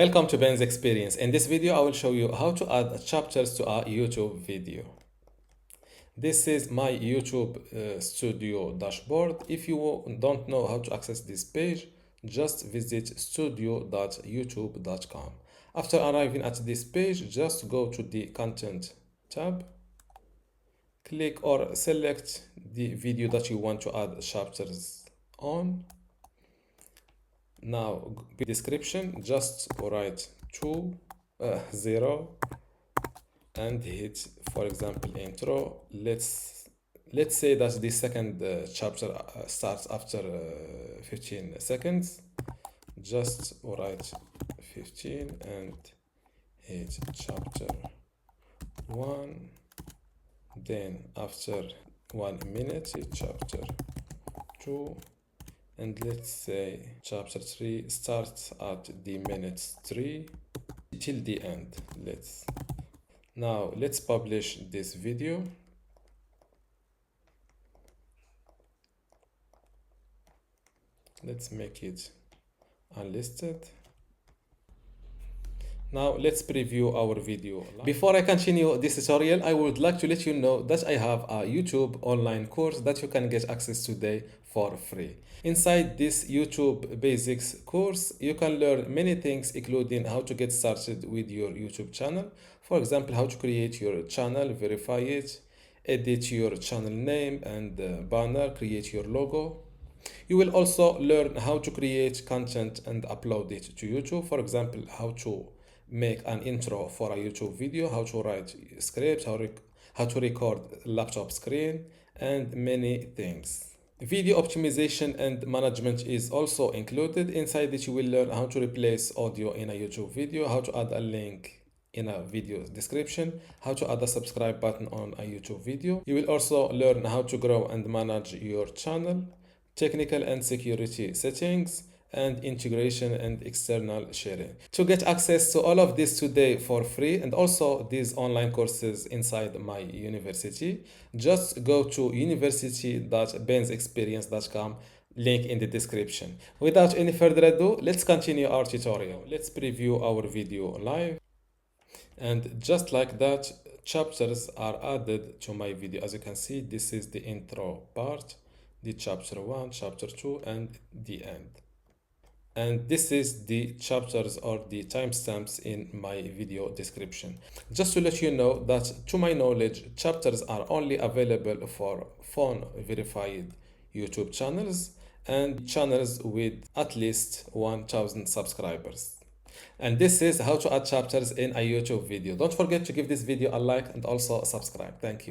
Welcome to Ben's Experience. In this video, I will show you how to add chapters to a YouTube video. This is my YouTube Studio dashboard. If you don't know how to access this page, just visit studio.youtube.com. After arriving at this page, just go to the Content tab. Click or select the video that you want to add chapters on. Now, description, just write 0 and hit, for example, intro. Let's say that the second chapter starts after 15 seconds. Just write 15 and hit chapter 1. Then after 1 minute, hit chapter 2. And let's say chapter 3 starts at the minute 3 till the end. Let's publish this video. Let's make it unlisted. Now let's preview our video. Before I continue this tutorial, I would like to let you know that I have a YouTube online course that you can get access today for free. Inside this YouTube basics course, you can learn many things, including how to get started with your YouTube channel. For example, how to create your channel, verify it, edit your channel name and banner, create your logo. You will also learn how to create content and upload it to YouTube. For example, how to make an intro for a YouTube video, how to write scripts, how to record laptop screen, and many things. Video optimization and management is also included. Inside it, you will learn how to replace audio in a YouTube video, how to add a link in a video description, how to add a subscribe button on a YouTube video. You will also learn how to grow and manage your channel, technical and security settings, and integration and external sharing. To get access to all of this today for free and also these online courses inside my university, just go to university.bensexperience.com, link in the description. Without any further ado, let's continue our tutorial. Let's preview our video live. And just like that, chapters are added to my video. As you can see, this is the intro part, the chapter 1, chapter 2, and the end. And this is the chapters or the timestamps in my video description. Just to let you know that, to my knowledge, chapters are only available for phone verified YouTube channels and channels with at least 1,000 subscribers. And this is how to add chapters in a YouTube video. Don't forget to give this video a like and also subscribe. Thank you.